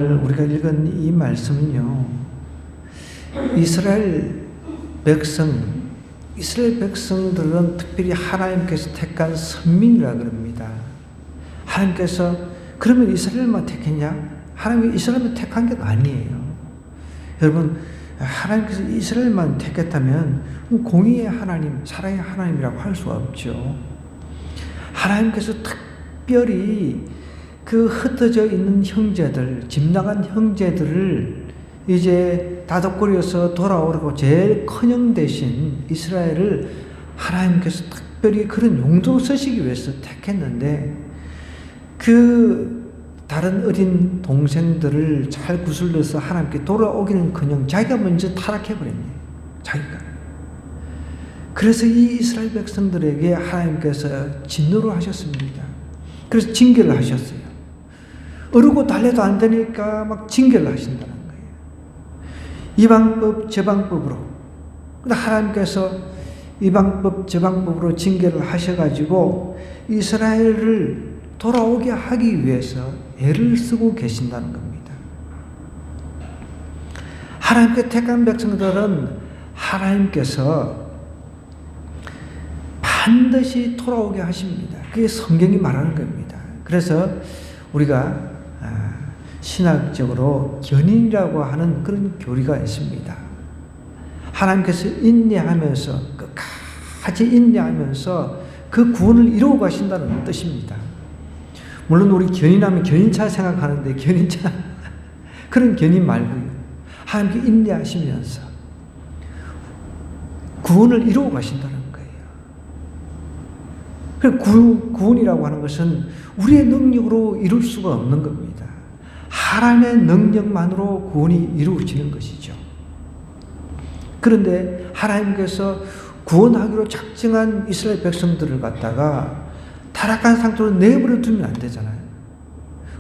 오늘 우리가 읽은 이 말씀은요, 이스라엘 백성들은 특별히 하나님께서 택한 선민이라 그럽니다. 하나님께서 그러면 이스라엘만 택했냐? 하나님이 이스라엘만 택한 게 아니에요. 여러분, 하나님께서 이스라엘만 택했다면 공의의 하나님, 사랑의 하나님이라고 할 수가 없죠. 하나님께서 특별히 그 흩어져 있는 형제들, 집 나간 형제들을 이제 다독거려서 돌아오라고 제일 큰형 대신 이스라엘을 하나님께서 특별히 그런 용도 쓰시기 위해서 택했는데, 그 다른 어린 동생들을 잘 구슬러서 하나님께 돌아오기는커녕 자기가 먼저 타락해버렸네요. 자기가. 그래서 이 이스라엘 백성들에게 하나님께서 진노를 하셨습니다. 그래서 징계를 하셨어요. 어르고 달래도 안 되니까 막 징계를 하신다는 거예요. 이 방법 저 방법으로. 근데 하나님께서 이 방법 저 방법으로 징계를 하셔가지고 이스라엘을 돌아오게 하기 위해서 애를 쓰고 계신다는 겁니다. 하나님께 택한 백성들은 하나님께서 반드시 돌아오게 하십니다. 그게 성경이 말하는 겁니다. 그래서 우리가 신학적으로 견인이라고 하는 그런 교리가 있습니다. 하나님께서 인내하면서 끝까지 인내하면서 그 구원을 이루어 가신다는 뜻입니다. 물론 우리 견인하면 견인차 생각하는데 견인차 그런 견인 말고요. 하나님께 인내하시면서 구원을 이루어 가신다는 거예요. 구원이라고 하는 것은 우리의 능력으로 이룰 수가 없는 겁니다. 하나님의 능력만으로 구원이 이루어지는 것이죠. 그런데 하나님께서 구원하기로 작정한 이스라엘 백성들을 갖다가 타락한 상태로 내버려 두면 안 되잖아요.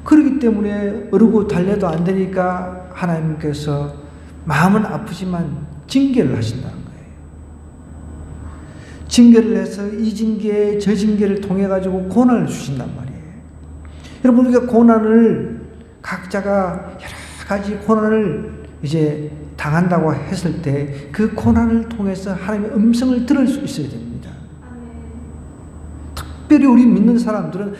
그렇기 때문에 어르고 달래도 안 되니까 하나님께서 마음은 아프지만 징계를 하신다는 거예요. 징계를 해서 이 징계 저 징계를 통해 가지고 고난을 주신단 말이에요. 여러분, 우리가 고난을 각자가 여러 가지 고난을 이제 당한다고 했을 때 그 고난을 통해서 하나님의 음성을 들을 수 있어야 됩니다. 특별히 우리 믿는 사람들은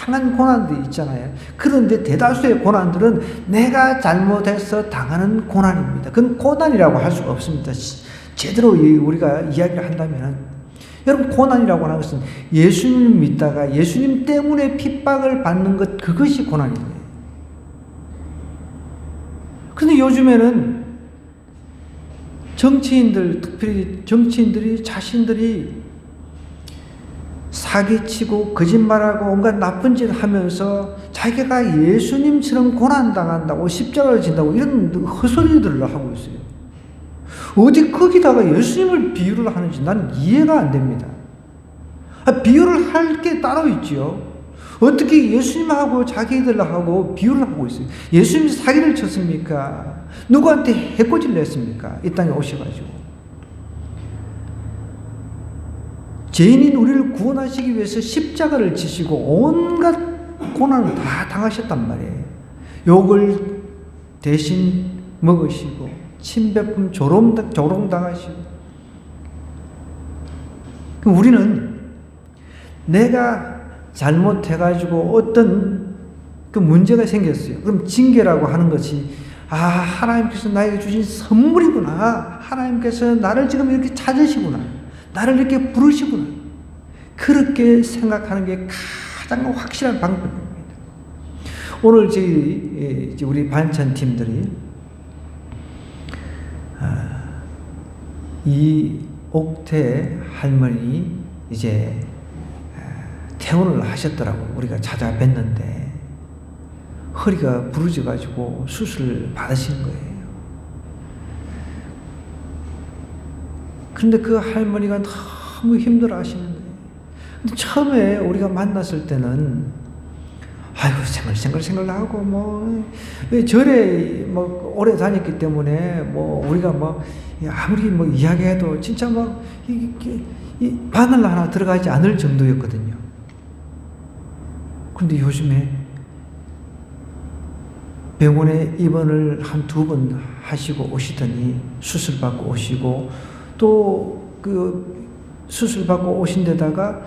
다양한 고난들이 있잖아요. 그런데 대다수의 고난들은 내가 잘못해서 당하는 고난입니다. 그건 고난이라고 할 수가 없습니다. 제대로 우리가 이야기를 한다면, 여러분, 고난이라고 하는 것은 예수님을 믿다가 예수님 때문에 핍박을 받는 것, 그것이 고난이에요. 근데 요즘에는 정치인들, 특별히 정치인들이 자신들이 사기치고 거짓말하고 온갖 나쁜 짓 하면서 자기가 예수님처럼 고난당한다고 십자가를 진다고 이런 헛소리들을 하고 있어요. 어디 거기다가 예수님을 비유를 하는지 나는 이해가 안 됩니다. 비유를 할 게 따로 있지요. 어떻게 예수님하고 자기들하고 비유를 하고 있어요. 예수님이 사기를 쳤습니까? 누구한테 해코지를 했습니까? 이 땅에 오셔가지고. 죄인인 우리를 구원하시기 위해서 십자가를 지시고 온갖 고난을 다 당하셨단 말이에요. 욕을 대신 먹으시고 침뱉음 조롱당하시고. 그럼 우리는 내가 잘못해가지고 어떤 그 문제가 생겼어요. 그럼 징계라고 하는 것이, 하나님께서 나에게 주신 선물이구나. 하나님께서 나를 지금 이렇게 찾으시구나. 나를 이렇게 부르시구나. 그렇게 생각하는 게 가장 확실한 방법입니다. 오늘 우리 반찬팀들이 이 옥태 할머니 이제 퇴원을 하셨더라고요. 우리가 찾아뵀는데 허리가 부러져가지고 수술을 받으신 거예요. 그런데 그 할머니가 너무 힘들어 하시는 거예요. 근데 처음에 우리가 만났을 때는 생글생글하고 왜 절에 오래 다녔기 때문에 우리가 아무리 이야기해도 진짜 이 바늘 하나 들어가지 않을 정도였거든요. 근데 요즘에 병원에 입원을 한 2번 하시고 오시더니 수술받고 오시고 또 그 수술받고 오신 데다가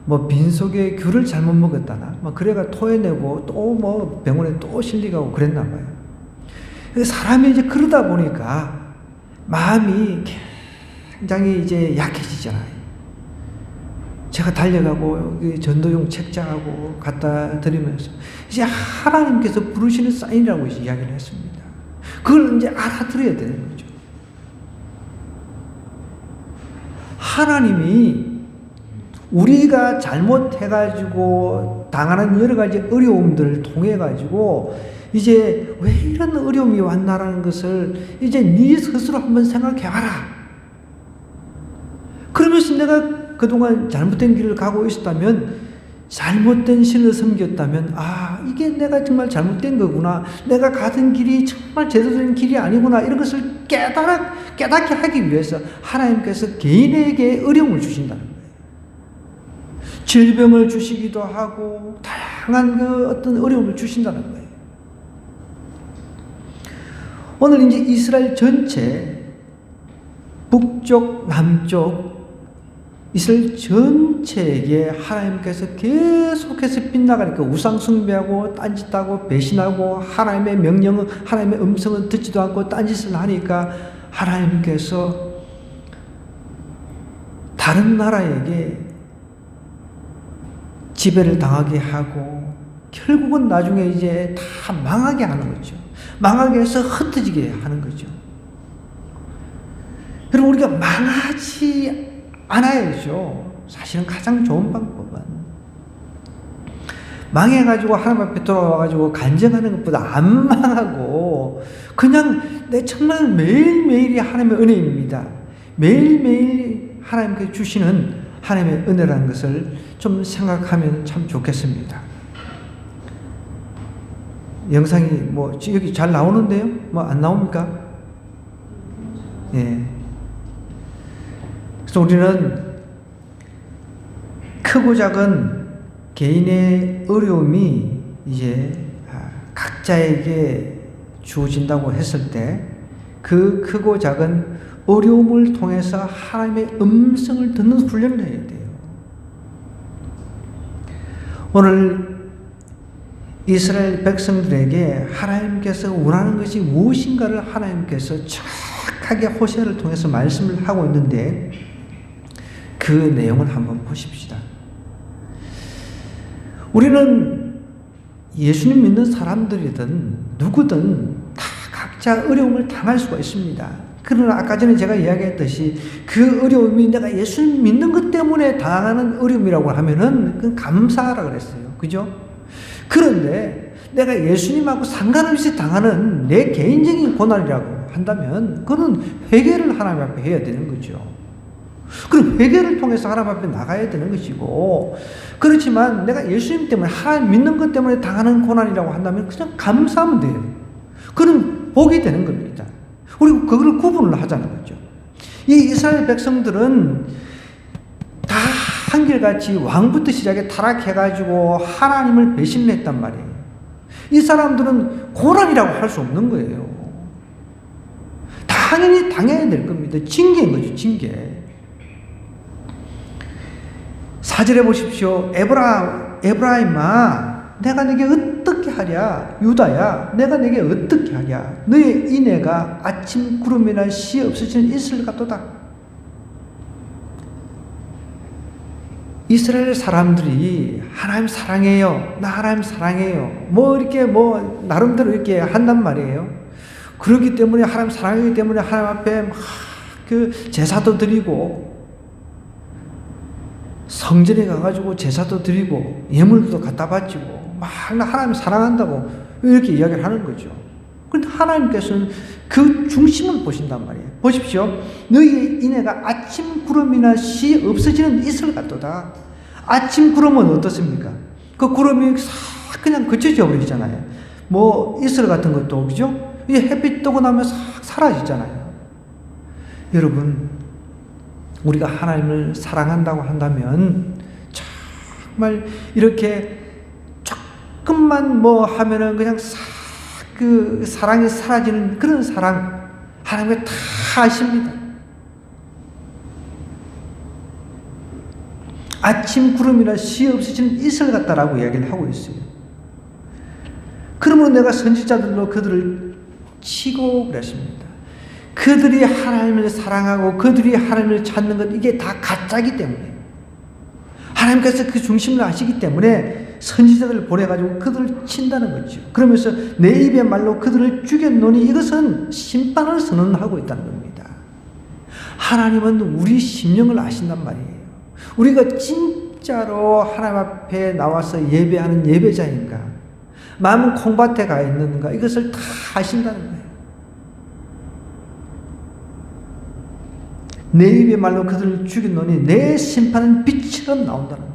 뭐 빈속에 귤을 잘못 먹었다나 뭐 그래가 토해내고 또 뭐 병원에 또 실리가고 그랬나 봐요. 사람이 이제 그러다 보니까 마음이 굉장히 이제 약해지잖아요. 제가 달려가고 전도용 책자하고 갖다 드리면서 이제 하나님께서 부르시는 사인이라고 이제 이야기를 했습니다. 그걸 이제 알아들어야 되는 거죠. 하나님이 우리가 잘못해가지고 당하는 여러 가지 어려움들을 통해가지고 이제 왜 이런 어려움이 왔나라는 것을 이제 네 스스로 한번 생각해봐라. 그러면서 내가 그동안 잘못된 길을 가고 있었다면, 잘못된 신을 섬겼다면, 아, 이게 내가 정말 잘못된 거구나. 내가 가던 길이 정말 제대로 된 길이 아니구나. 이런 것을 깨닫게 하기 위해서 하나님께서 개인에게 어려움을 주신다는 거예요. 질병을 주시기도 하고, 다양한 그 어떤 어려움을 주신다는 거예요. 오늘 이제 이스라엘 전체, 북쪽, 남쪽, 이스라엘 전체에게 하나님께서 계속해서 빗나가니까 우상숭배하고 딴짓하고 배신하고 하나님의 명령은, 하나님의 음성은 듣지도 않고 딴짓을 하니까 하나님께서 다른 나라에게 지배를 당하게 하고 결국은 나중에 이제 다 망하게 하는 거죠. 망하게 해서 흩어지게 하는 거죠. 그리고 우리가 망하지 않아야죠. 사실은 가장 좋은 방법은 망해가지고 하나님 앞에 돌아와가지고 간증하는 것보다 안 망하고 그냥 내 정말 매일매일이 하나님의 은혜입니다. 매일매일 하나님께 주시는 하나님의 은혜라는 것을 좀 생각하면 참 좋겠습니다. 영상이 뭐 여기 잘 나오는데요? 뭐 안 나옵니까? 예. 그래서 우리는 크고 작은 개인의 어려움이 이제 각자에게 주어진다고 했을 때 그 크고 작은 어려움을 통해서 하나님의 음성을 듣는 훈련을 해야 돼요. 오늘 이스라엘 백성들에게 하나님께서 원하는 것이 무엇인가를 하나님께서 정확하게 호세아를 통해서 말씀을 하고 있는데 그 내용을 한번 보십시다. 우리는 예수님 믿는 사람들이든 누구든 다 각자 어려움을 당할 수가 있습니다. 그러나 아까 전에 제가 이야기했듯이 그 어려움이 내가 예수님 믿는 것 때문에 당하는 어려움이라고 하면은 그건 감사하라 그랬어요. 그죠? 그런데 내가 예수님하고 상관없이 당하는 내 개인적인 고난이라고 한다면 그는 회개를 하나님 앞에 해야 되는 거죠. 그럼 회개를 통해서 하나님 앞에 나가야 되는 것이고, 그렇지만 내가 예수님 때문에 하나님 믿는 것 때문에 당하는 고난이라고 한다면 그냥 감사하면 돼요. 그럼 복이 되는 겁니다. 우리 그걸 구분을 하자는 거죠. 이 이스라엘 백성들은 다 한결같이 왕부터 시작해 타락해가지고 하나님을 배신했단 말이에요. 이 사람들은 고난이라고 할 수 없는 거예요. 당연히 당해야 될 겁니다. 징계인 거죠, 징계. 4절에 보십시오. 에브라임아, 내가 네게 어떻게 하랴? 유다야, 내가 네게 어떻게 하랴? 너의 인애가 아침 구름이나 시 없어지는 이슬 같도다. 이스라엘 사람들이 하나님 사랑해요, 나 하나님 사랑해요, 뭐 이렇게 뭐 나름대로 이렇게 한단 말이에요. 그렇기 때문에 하나님 사랑하기 때문에 하나님 앞에 막 그 제사도 드리고 성전에 가가지고 제사도 드리고 예물도 갖다 바치고 막 하나님 사랑한다고 이렇게 이야기를 하는 거죠. 그런데 하나님께서는 그 중심을 보신단 말이에요. 보십시오. 너희의 인애가 아침 구름이나 시 없어지는 이슬 같도다. 아침 구름은 어떻습니까? 그 구름이 싹 그냥 그쳐져 버리잖아요. 뭐 이슬 같은 것도, 그죠? 이 햇빛 뜨고 나면 싹 사라지잖아요. 여러분, 우리가 하나님을 사랑한다고 한다면 정말 이렇게 조금만 뭐 하면은 그냥 싹 그 사랑이 사라지는 그런 사랑 하나님께 다 아십니다. 아침 구름이나 시 없으시는 이슬 같다라고 이야기를 하고 있어요. 그러므로 내가 선지자들로 그들을 치고 그랬습니다. 그들이 하나님을 사랑하고 그들이 하나님을 찾는 것 이게 다 가짜이기 때문에 하나님께서 그 중심을 아시기 때문에 선지자들을 보내가지고 그들을 친다는 거죠. 그러면서 내 입의 말로 그들을 죽였노니 이것은 심판을 선언하고 있다는 겁니다. 하나님은 우리 심령을 아신단 말이에요. 우리가 진짜로 하나님 앞에 나와서 예배하는 예배자인가, 마음은 콩밭에 가 있는가, 이것을 다 아신다는 거예요. 내 입의 말로 그들을 죽였노니 내 심판은 빛처럼 나온다는 거예요.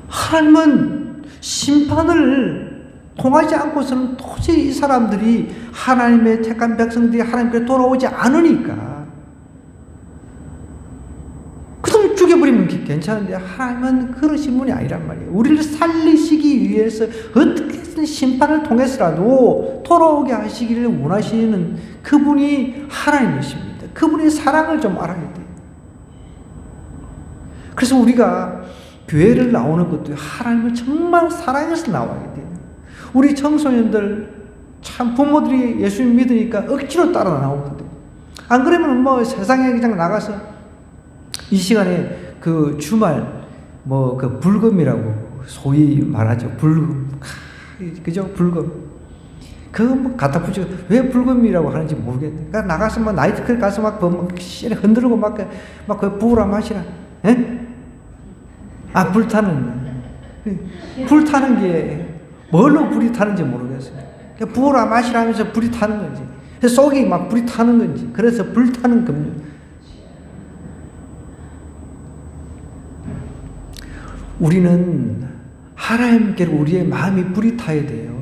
하나님은 심판을 통하지 않고서는 도저히 이 사람들이 하나님의 택한 백성들이 하나님께 돌아오지 않으니까 그럼 죽여버리면 괜찮은데 하나님은 그러신 분이 아니란 말이에요. 우리를 살리시기 위해서 어떻게든 심판을 통해서라도 돌아오게 하시기를 원하시는 그분이 하나님이십니다. 그분의 사랑을 좀 알아야 돼요. 그래서 우리가 교회를 나오는 것도 하나님을 정말 사랑해서 나와야 돼요. 우리 청소년들 참 부모들이 예수님 믿으니까 억지로 따라 나오는데 안 그러면 뭐 세상에 그냥 나가서 이 시간에 그 주말 뭐 그 불금이라고 소위 말하죠. 불금. 그죠? 불금. 그거 뭐 갖다 붙이고 왜 불금이라고 하는지 모르겠네. 그러니까 나가서 뭐 나이트클럽 가서 막 흔들고 막 그 부으라 마시라. 예? 아, 불타는 게 뭘로 불이 타는지 모르겠어요. 부으라 마시라 하면서 불이 타는 건지, 속이 막 불이 타는 건지, 그래서 불타는 금융. 우리는 하나님께로 우리의 마음이 불이 타야 돼요.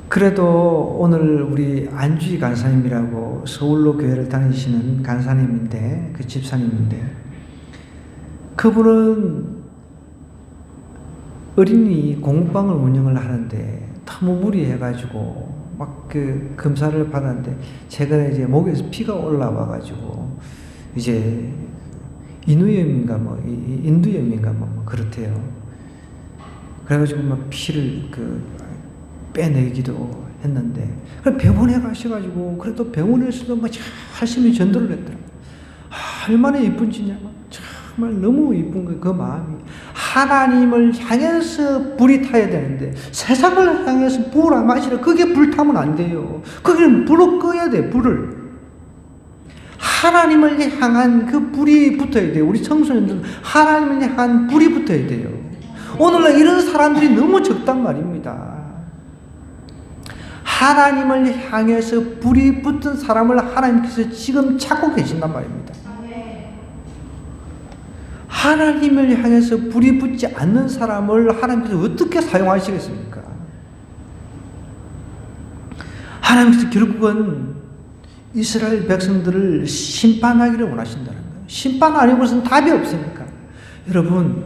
그래도 오늘 우리 안주희 간사님이라고 서울로 교회를 다니시는 간사님인데, 그 집사님인데, 그분은 어린이 공부방을 운영을 하는데 너무 무리해가지고 막 그 검사를 받았는데 최근에 이제 목에서 피가 올라와가지고 이제 인후염인가 뭐 인두염인가 뭐 그렇대요. 그래가지고 막 피를 빼내기도 했는데 병원에 가셔가지고 그래도 병원에서도 막 열심히 전도를 했더라고요. 얼마나 이쁜지냐, 정말 너무 이쁜 거예요. 그 마음이 하나님을 향해서 불이 타야 되는데 세상을 향해서 부으라 마시라, 그게 불타면 안 돼요. 거기는 불을 꺼야 돼. 불을 하나님을 향한 그 불이 붙어야 돼요. 우리 청소년들은 하나님을 향한 불이 붙어야 돼요. 오늘날 이런 사람들이 너무 적단 말입니다. 하나님을 향해서 불이 붙은 사람을 하나님께서 지금 찾고 계신단 말입니다. 하나님을 향해서 불이 붙지 않는 사람을 하나님께서 어떻게 사용하시겠습니까? 하나님께서 결국은 이스라엘 백성들을 심판하기를 원하신다는 거예요. 심판 아니고서는 답이 없으니까. 여러분,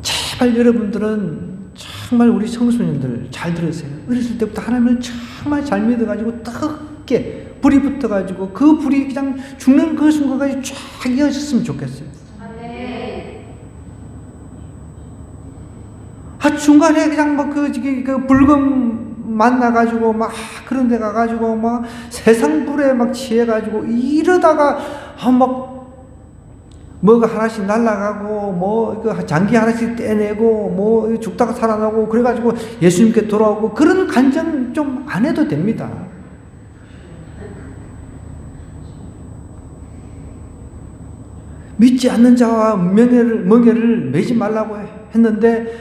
제발 여러분들은 정말 우리 청소년들 잘 들으세요. 어렸을 때부터 하나님을 정말 잘 믿어가지고 뜨겁게 불이 붙어가지고 그 불이 그냥 죽는 그 순간까지 쫙 이어졌으면 좋겠어요. 중간에 그냥 뭐 그 불금 만나가지고 막 그런 데 가가지고 막 세상 불에 막 취해가지고 이러다가 막 뭐가 하나씩 날아가고 뭐 그 장기 하나씩 떼내고 뭐 죽다가 살아나고 그래가지고 예수님께 돌아오고 그런 간증 좀 안 해도 됩니다. 믿지 않는 자와 멍에를 매지 말라고 했는데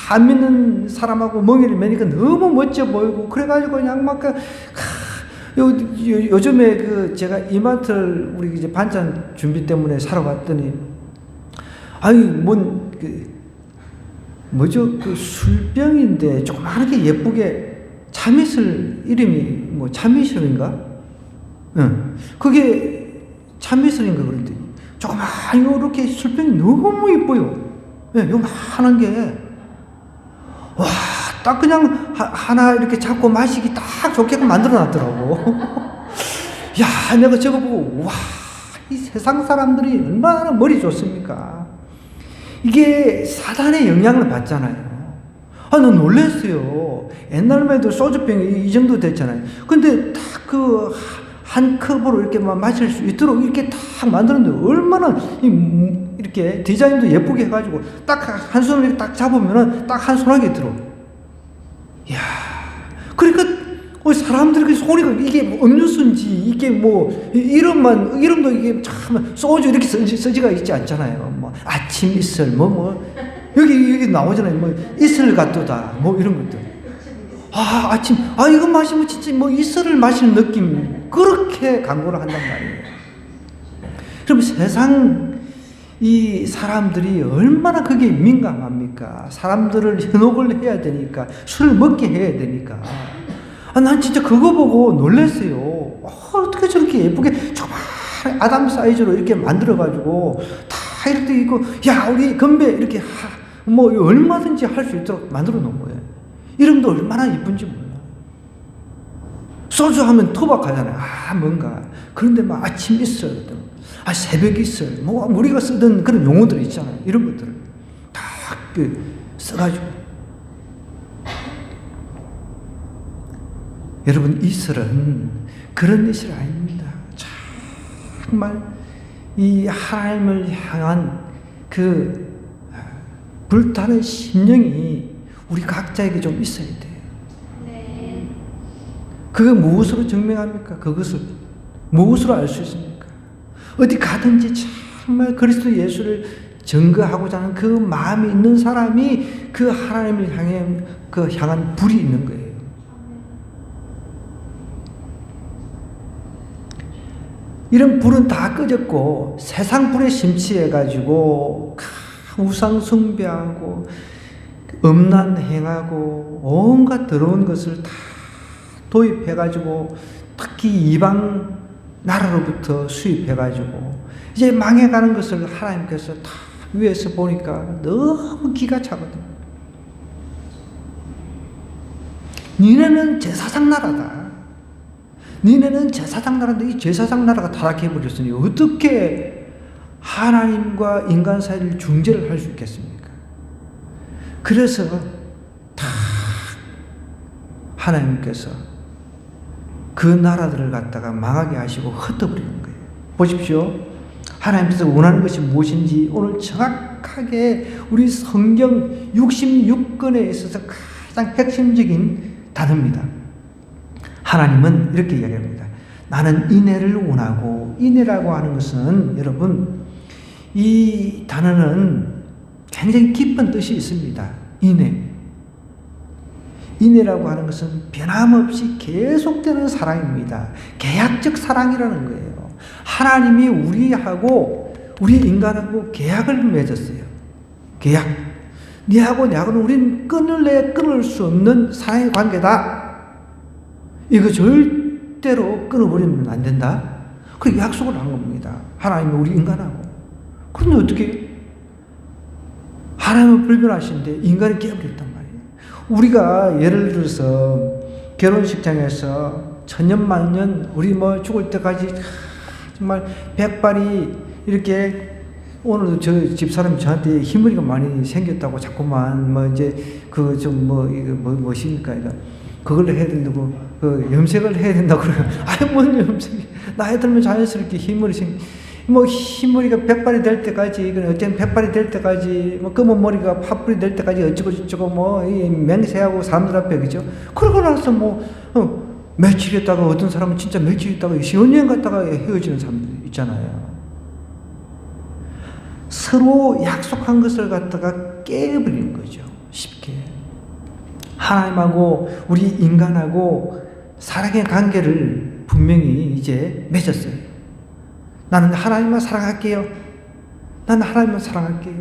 안 믿는 사람하고 멍에를 매니까 너무 멋져 보이고 그래가지고 그냥 막 요즘에 제가 이마트를 우리 이제 반찬 준비 때문에 사러 갔더니 술병인데 조그맣게 예쁘게 참이슬 이름이 뭐 참이슬인가? 응. 그게 참이슬인가 그런데 조그만 이렇게 술병이 너무 이뻐요. 예, 요만한 게. 와, 딱 그냥 하나 이렇게 잡고 마시기 딱 좋게끔 만들어 놨더라고. 야, 내가 저거 보고, 와, 이 세상 사람들이 얼마나 머리 좋습니까? 이게 사단의 영향을 받잖아요. 아, 나 놀랐어요. 옛날만 해도 소주병이 이 정도 됐잖아요. 근데 딱 한 컵으로 이렇게 마실 수 있도록 이렇게 딱 만드는데 얼마나 이렇게 디자인도 예쁘게 해가지고 딱 한 손을 이렇게 딱 잡으면은 딱 한 손하게 들어. 이야. 그러니까 사람들이 소리가 이게 뭐 음료수인지 이게 뭐 이름도 이게 참 소주 이렇게 써지가 있지 않잖아요. 뭐 아침 이슬 여기 나오잖아요. 뭐 이슬 같도다 뭐 이런 것들. 아, 아침 이거 마시면 진짜 뭐 이슬을 마시는 느낌 그렇게 광고를 한단 말이에요. 그럼 세상 이 사람들이 얼마나 그게 민감합니까? 사람들을 현혹을 해야 되니까 술을 먹게 해야 되니까. 난 진짜 그거 보고 놀랐어요. 어떻게 저렇게 예쁘게 정말 아담 사이즈로 이렇게 만들어가지고 다 이렇게 있고, 야, 우리 건배 이렇게 뭐 얼마든지 할 수 있도록 만들어 놓은 거예요. 이름도 얼마나 이쁜지 몰라. 소주 하면 토박하잖아요. 뭔가. 그런데 막 아침 이슬, 새벽 이슬, 뭐 우리가 쓰던 그런 용어들 있잖아요. 이런 것들을 다 써가지고. 여러분, 이슬은 그런 이슬 아닙니다. 정말 이 하나님을 향한 그 불타는 심령이 우리 각자에게 좀 있어야 돼요. 네. 그게 무엇으로 증명합니까? 그것을 무엇으로 알 수 있습니까? 어디 가든지 정말 그리스도 예수를 증거하고자 하는 그 마음이 있는 사람이 그 하나님을 향한 불이 있는 거예요. 이런 불은 다 꺼졌고 세상 불에 심취해가지고 우상 숭배하고 음란 행하고 온갖 더러운 것을 다 도입해가지고 특히 이방 나라로부터 수입해가지고 이제 망해가는 것을 하나님께서 다 위에서 보니까 너무 기가 차거든. 니네는 제사장 나라다. 니네는 제사장 나라인데 이 제사장 나라가 타락해버렸으니 어떻게 하나님과 인간 사이를 중재를 할 수 있겠습니까? 그래서 다 하나님께서 그 나라들을 갖다가 망하게 하시고 흩어버리는 거예요. 보십시오. 하나님께서 원하는 것이 무엇인지 오늘 정확하게 우리 성경 66권에 있어서 가장 핵심적인 단어입니다. 하나님은 이렇게 이야기합니다. 나는 인애를 원하고, 인애라고 하는 것은 여러분 이 단어는 굉장히 깊은 뜻이 있습니다. 인애. 인애라고 하는 것은 변함없이 계속되는 사랑입니다. 계약적 사랑이라는 거예요. 하나님이 우리 인간하고 계약을 맺었어요. 계약. 니하고 내하고는 우리는 끊을 수 없는 사랑의 관계다. 이거 절대로 끊어버리면 안 된다. 그 약속을 한 겁니다. 하나님이 우리 인간하고. 그런데 어떻게 하나님은 불변하신데 인간이 깨버렸단 말이에요. 우리가 예를 들어서 결혼식장에서 천년만년 우리 뭐 죽을 때까지 정말 백발이 이렇게 오늘도 저 집사람이 저한테 흰머리가 많이 생겼다고 자꾸만 뭐 이제 그 좀 뭐 이거 뭐십니까 이거 그걸로 해야 된다고 그 염색을 해야 된다고 그래요. 뭔 염색이 나이 들면 자연스럽게 흰머리가 백발이 될 때까지, 어쨌든 백발이 될 때까지, 검은 머리가 팥불이 될 때까지 어쩌고 맹세하고 사람들 앞에, 그죠? 그러고 나서 며칠 있다가 어떤 사람은 진짜 며칠 있다가 신혼여행 갔다가 헤어지는 사람들 있잖아요. 서로 약속한 것을 갖다가 깨버리는 거죠. 쉽게. 하나님하고 우리 인간하고 사랑의 관계를 분명히 이제 맺었어요. 나는 하나님만 사랑할게요. 나는 하나님만 사랑할게요.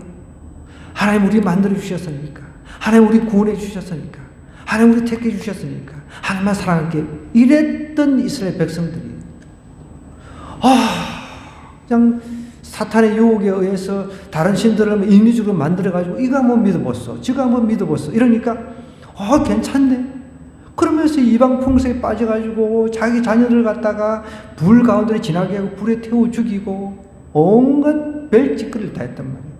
하나님 우리 만들어 주셨으니까. 하나님 우리 구원해 주셨으니까. 하나님 우리 택해 주셨으니까. 하나님만 사랑할게요. 이랬던 이스라엘 백성들이 그냥 사탄의 유혹에 의해서 다른 신들을 인위적으로 만들어가지고 이거 한번 믿어봤어. 저거 한번 믿어봤어. 이러니까 괜찮네. 그러면서 이방 풍속에 빠져가지고 자기 자녀들 갖다가 불 가운데 지나게 하고 불에 태워 죽이고 온갖 별짓거리를 다 했단 말이에요.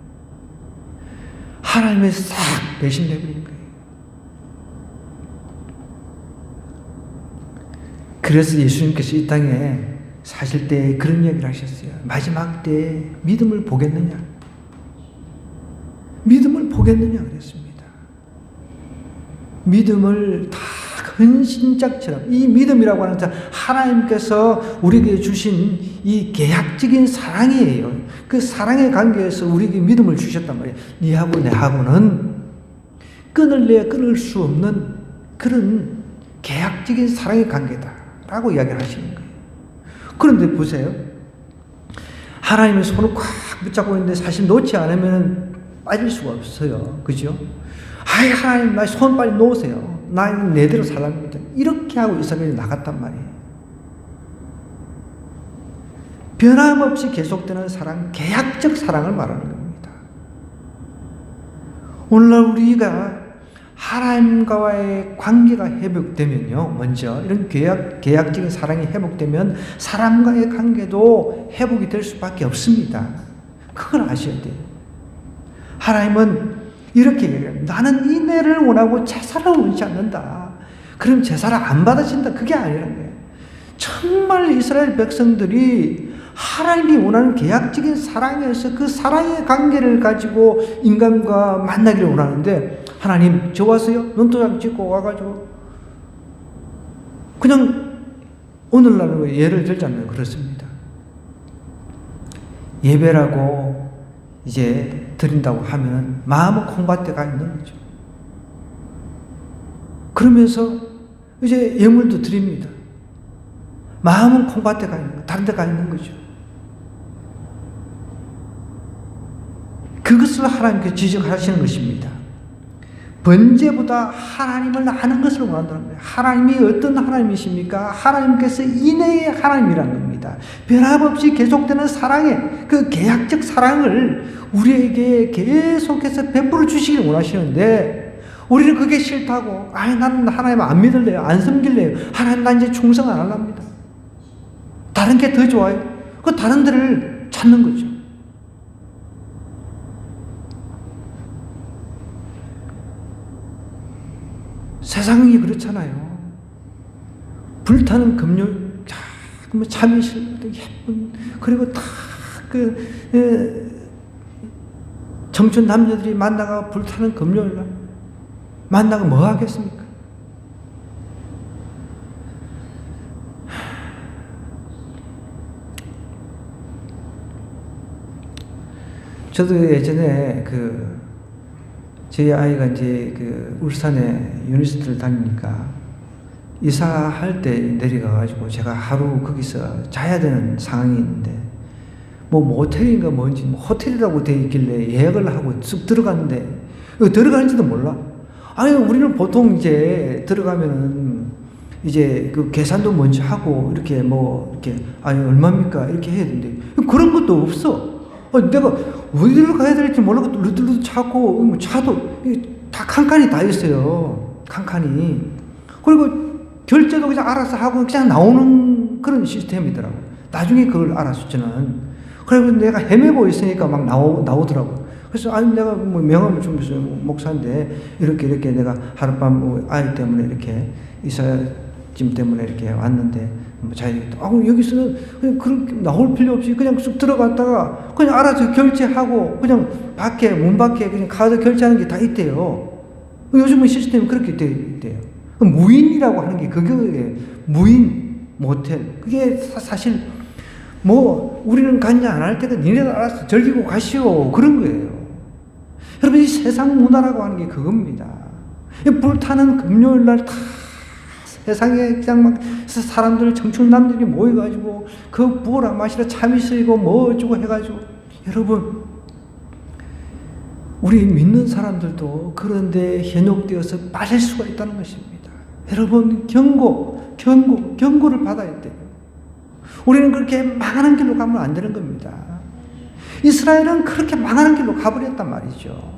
하나님의 싹 배신해버린 거예요. 그래서 예수님께서 이 땅에 사실 때 그런 이야기를 하셨어요. 마지막 때 믿음을 보겠느냐? 믿음을 보겠느냐 그랬습니다. 믿음을 다 헌신짝처럼, 이 믿음이라고 하는 자 하나님께서 우리에게 주신 이 계약적인 사랑이에요. 그 사랑의 관계에서 우리에게 믿음을 주셨단 말이에요. 니하고 내하고는 끊을래야 끊을 수 없는 그런 계약적인 사랑의 관계다라고 이야기를 하시는 거예요. 그런데 보세요. 하나님의 손을 꽉 붙잡고 있는데 사실 놓지 않으면 빠질 수가 없어요. 그죠? 하나님, 나 손 빨리 놓으세요. 나는 내대로 살랍니다. 이렇게 하고 이스라엘이 나갔단 말이에요. 변함없이 계속되는 사랑, 계약적 사랑을 말하는 겁니다. 오늘날 우리가 하나님과의 관계가 회복되면요, 먼저 이런 계약적인 사랑이 회복되면 사람과의 관계도 회복이 될 수밖에 없습니다. 그걸 아셔야 돼요. 하나님은 이렇게 얘기해요. 나는 인애를 원하고 제사를 원치 않는다. 그럼 제사를 안 받아진다. 그게 아니라는 거예요. 정말 이스라엘 백성들이 하나님이 원하는 계약적인 사랑에서 그 사랑의 관계를 가지고 인간과 만나기를 원하는데, 하나님 저 왔어요? 눈도장 찍고 와가지고 그냥 오늘날로 예를 들자면 그렇습니다. 예배라고 이제 드린다고 하면 마음은 콩밭에가 있는 거죠. 그러면서 이제 예물도 드립니다. 마음은 콩밭에가 있는 거, 다른 데가 있는 거죠. 그것을 하나님께서 지적하시는 것입니다. 번제보다 하나님을 아는 것을 원한다는 거예요. 하나님이 어떤 하나님이십니까? 하나님께서 인애의 하나님이라는 겁니다. 변함없이 계속되는 사랑의 그 계약적 사랑을 우리에게 계속해서 베풀어 주시길 원하시는데, 우리는 그게 싫다고, 나는 하나님 안 믿을래요. 안 섬길래요. 하나님 나 이제 충성 안 하랍니다. 다른 게 더 좋아요. 그 다른 데를 찾는 거죠. 세상이 그렇잖아요. 불타는 금요일, 참이 싫고 예쁜, 그리고 다 청춘 남녀들이 만나가 불타는 금요일 날 만나가 뭐 하겠습니까? 저도 예전에 저희 아이가 이제 울산에 유니버시티를 다니니까 이사할 때 내려가가지고 제가 하루 거기서 자야 되는 상황이 있는데, 모텔인가 뭔지 호텔이라고 돼 있길래 예약을 하고 쑥 들어갔는데, 들어가는지도 몰라. 우리는 보통 이제 들어가면은 이제 그 계산도 먼저 하고 이렇게 얼마입니까? 이렇게 해야 되는데 그런 것도 없어. 내가 어디로 가야 될지 몰라서 루트루트 찾고, 차도 다 칸칸이 다 있어요. 칸칸이. 그리고 결제도 그냥 알아서 하고 그냥 나오는 그런 시스템이더라고. 나중에 그걸 알았어, 저는. 그래서 내가 헤매고 있으니까 막 나오더라고. 그래서 내가 명함을 준비해서 목사인데 이렇게 내가 하룻밤 아이 때문에 이렇게 이사짐 때문에 이렇게 왔는데, 여기서는 그냥 그렇게 나올 필요 없이 그냥 쑥 들어갔다가 그냥 알아서 결제하고 그냥 문 밖에 그냥 가서 결제하는 게 다 있대요. 요즘은 시스템이 그렇게 돼 있대요. 무인이라고 하는 게 그게 무인 모텔. 그게 사실 우리는 갔냐 안 할 때가 니네들 알아서 즐기고 가시오, 그런 거예요. 여러분, 이 세상 문화라고 하는 게 그겁니다. 불타는 금요일 날 다 세상에 그냥 막 사람들, 청춘 남들이 모여가지고 그 부어라 마시라 참이 쓰이고 뭐 어쩌고 해가지고, 여러분, 우리 믿는 사람들도 그런데 현혹되어서 빠질 수가 있다는 것입니다. 여러분, 경고를 받아야 돼요. 우리는 그렇게 망하는 길로 가면 안 되는 겁니다. 이스라엘은 그렇게 망하는 길로 가버렸단 말이죠.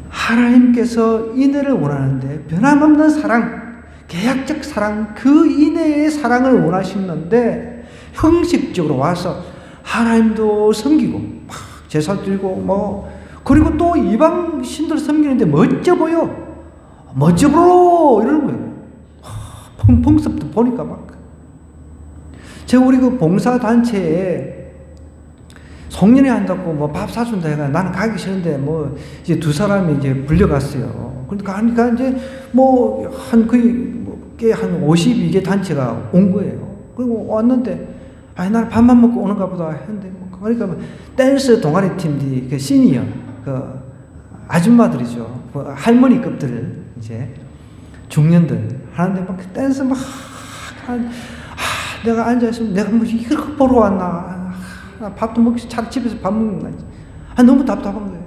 하나님께서 인애를 원하는데 변함없는 사랑, 계약적 사랑, 그 인애의 사랑을 원하시는데 형식적으로 와서 하나님도 섬기고 막 제사 드리고 그리고 또 이방 신들 섬기는데 멋져 보여, 멋져 보여 이러는 거예요. 펑펑스부터 보니까 막 제가 우리 그 봉사단체에 송년회 한다고 밥 사준다 해가 나는 가기 싫은데 이제 두 사람이 이제 불려갔어요. 그러니까 하니까 이제 한 52개 단체가 온 거예요. 그리고 왔는데 나는 밥만 먹고 오는가 보다 했는데 그러니까 댄스 동아리 팀들이 그 시니어 그 아줌마들이죠. 그 할머니급들 이제 중년들 하는데 막 댄스 막 내가 앉아있으면 내가 이걸 보러 왔나. 밥도 먹기 집에서 밥 먹는 거지. 너무 답답한 거예요.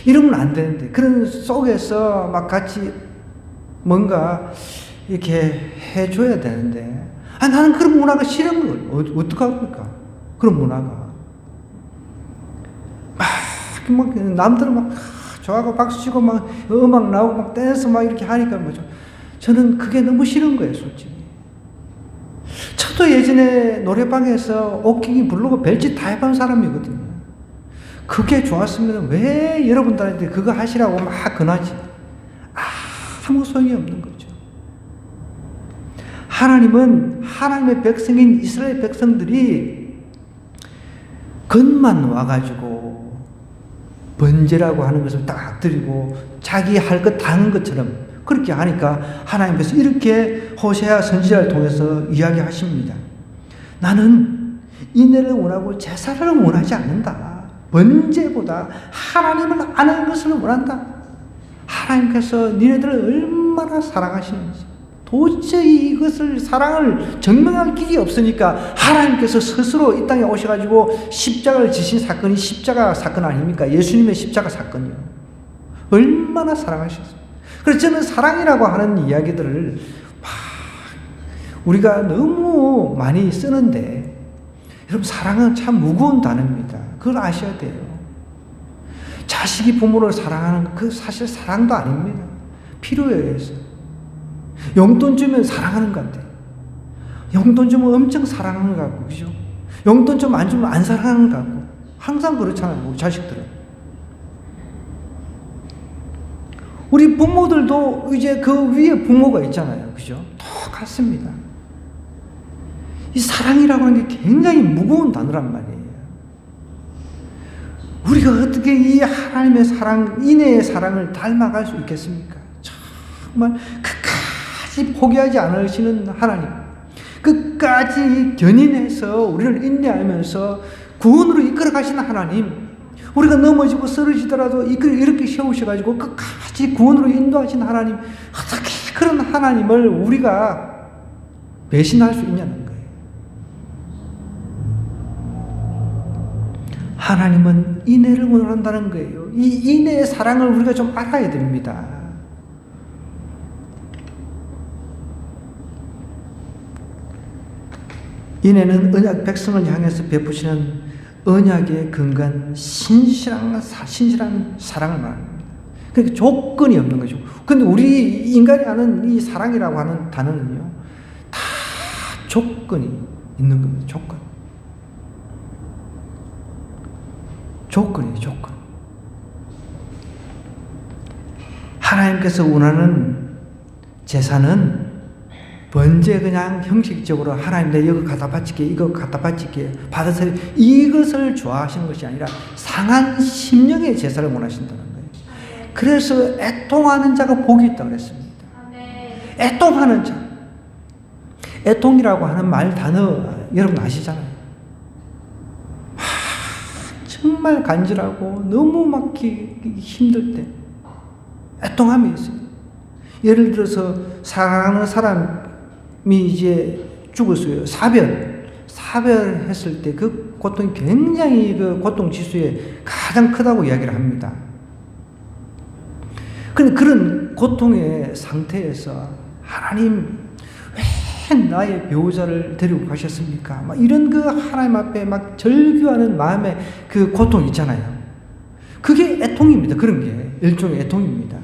이러면 안 되는데 그런 속에서 막 같이 뭔가 이렇게 해줘야 되는데 나는 그런 문화가 싫은 거예요. 어떡합니까? 그런 문화가 막 남들은 막 좋아하고 박수치고 막 음악 나오고 막 댄스 막 이렇게 하니까 저는 그게 너무 싫은 거예요, 솔직히. 저도 예전에 노래방에서 옥킹이 부르고 별짓 다 해본 사람이거든요. 그게 좋았으면 왜 여러분들한테 그거 하시라고 막 권하지? 아무 소용이 없는 거죠. 하나님은 하나님의 백성인 이스라엘 백성들이 겉만 와가지고 번제라고 하는 것을 딱 드리고 자기 할 것 다 하는 것처럼 그렇게 하니까 하나님께서 이렇게 호세아 선지자를 통해서 이야기하십니다. 나는 인애를 원하고 제사를 원하지 않는다. 번제보다 하나님을 아는 것을 원한다. 하나님께서 니네들을 얼마나 사랑하시는지 도저히 이것을 사랑을 증명할 길이 없으니까 하나님께서 스스로 이 땅에 오셔가지고 십자가를 지신 사건이 십자가 사건 아닙니까? 예수님의 십자가 사건이요. 얼마나 사랑하셨습니까? 그래서 저는 사랑이라고 하는 이야기들을 우리가 너무 많이 쓰는데 여러분 사랑은 참 무거운 단어입니다. 그걸 아셔야 돼요. 자식이 부모를 사랑하는 그 사실 사랑도 아닙니다. 필요에 의해서. 용돈 주면 사랑하는 것 같아요. 용돈 주면 엄청 사랑하는 것 같고, 그죠? 용돈 좀 안 주면 안 사랑하는 것 같고 항상 그렇잖아요. 우리 자식들은. 우리 부모들도 이제 그 위에 부모가 있잖아요. 그죠? 똑같습니다. 이 사랑이라고 하는 게 굉장히 무거운 단어란 말이에요. 우리가 어떻게 이 하나님의 사랑, 인애의 사랑을 닮아갈 수 있겠습니까? 정말 끝까지 포기하지 않으시는 하나님, 끝까지 견인해서 우리를 인내하면서 구원으로 이끌어 가시는 하나님, 우리가 넘어지고 쓰러지더라도 이렇게 세우셔가지고 끝까지 구원으로 인도하신 하나님, 어떻게 그런 하나님을 우리가 배신할 수 있냐는 거예요. 하나님은 인애를 원한다는 거예요. 이 인애의 사랑을 우리가 좀 알아야 됩니다. 인애는 언약 백성을 향해서 베푸시는 언약의 근간 신실한 사랑을 말합니다. 그러니까 조건이 없는 거죠. 근데 우리 인간이 아는 이 사랑이라고 하는 단어는요, 다 조건이 있는 겁니다. 조건이에요, 조건. 하나님께서 원하는 제사는 번제 그냥 형식적으로 하나님 내 이거 갖다 바칠게, 이거 갖다 바칠게, 받아서 이것을 좋아하시는 것이 아니라 상한 심령의 제사를 원하신다는 거예요. 그래서 애통하는 자가 복이 있다고 그랬습니다. 애통하는 자. 애통이라고 하는 말 단어 여러분 아시잖아요. 정말 간절하고 너무 막기 힘들 때 애통함이 있어요. 예를 들어서 사랑하는 사람이 이제 죽었어요. 사별했을 때 그 고통이 굉장히 그 고통 지수에 가장 크다고 이야기를 합니다. 그런데 그런 고통의 상태에서 하나님 왜 왜 나의 배우자를 데리고 가셨습니까? 막 이런 그 하나님 앞에 막 절규하는 마음의 그 고통 있잖아요. 그게 애통입니다. 그런 게 일종의 애통입니다.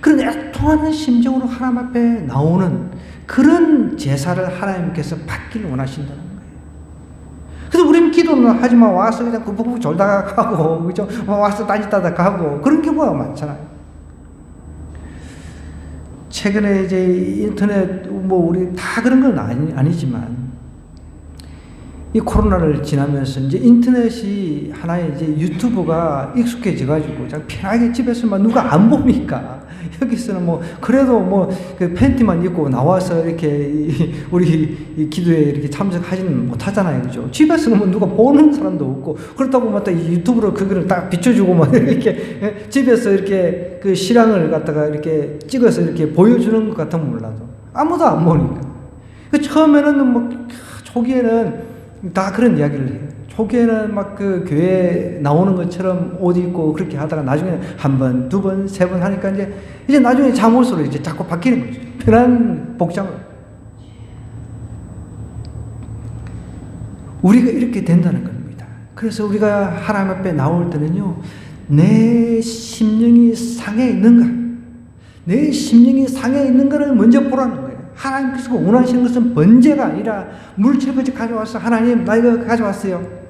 그런 애통하는 심정으로 하나님 앞에 나오는 그런 제사를 하나님께서 받기를 원하신다는 거예요. 그래서 우리는 기도는 하지만 와서 그냥 구벅구벅 졸다가 가고, 그죠? 와서 딴짓하다 가고, 그런 경우가 많잖아요. 최근에 이제 인터넷, 뭐, 우리 다 그런 건 아니지만, 이 코로나를 지나면서 이제 인터넷이 하나의 이제 유튜브가 익숙해져가지고, 그냥 편하게 집에서만 누가 안 보니까, 여기서는 뭐, 그래도 뭐, 그 팬티만 입고 나와서 이렇게, 우리 기도에 이렇게 참석하지는 못하잖아요. 그죠? 집에서는 뭐 누가 보는 사람도 없고, 그렇다고 뭐 또 유튜브로 그거를 딱 비춰주고 막 이렇게, 집에서 이렇게 그 실황을 갖다가 이렇게 찍어서 이렇게 보여주는 것 같으면 몰라도, 아무도 안 보니까. 그 처음에는 뭐, 초기에는 다 그런 이야기를 해요. 초기에는 막 그 교회 나오는 것처럼 옷 입고 그렇게 하다가 나중에 한 번, 두 번, 세 번 하니까 이제 나중에 잠옷으로 이제 자꾸 바뀌는 거죠. 편한 복장으로. 우리가 이렇게 된다는 겁니다. 그래서 우리가 하나님 앞에 나올 때는요, 내 심령이 상해 있는가? 내 심령이 상해 있는가를 먼저 보라는 거예요. 하나님께서 원하시는 것은 번제가 아니라 물질까지 가져와서 하나님 나 이거 가져왔어요.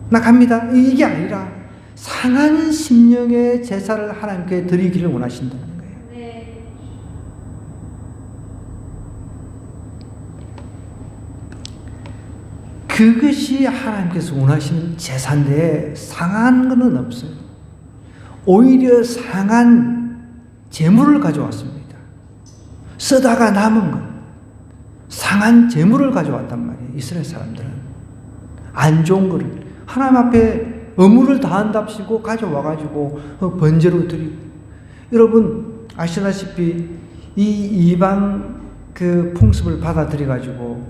나 갑니다. 이게 아니라 상한 심령의 제사를 하나님께 드리기를 원하신다는 거예요. 네. 그것이 하나님께서 원하시는 제사인데 상한 것은 없어요. 오히려 상한 제물을 가져왔습니다. 쓰다가 남은 것, 상한 제물을 가져왔단 말이에요. 이스라엘 사람들은 안 좋은 거를 하나님 앞에 의무를 다한답시고 가져와가지고 번제로 드리고, 여러분 아시다시피 이 이방 그 풍습을 받아들여가지고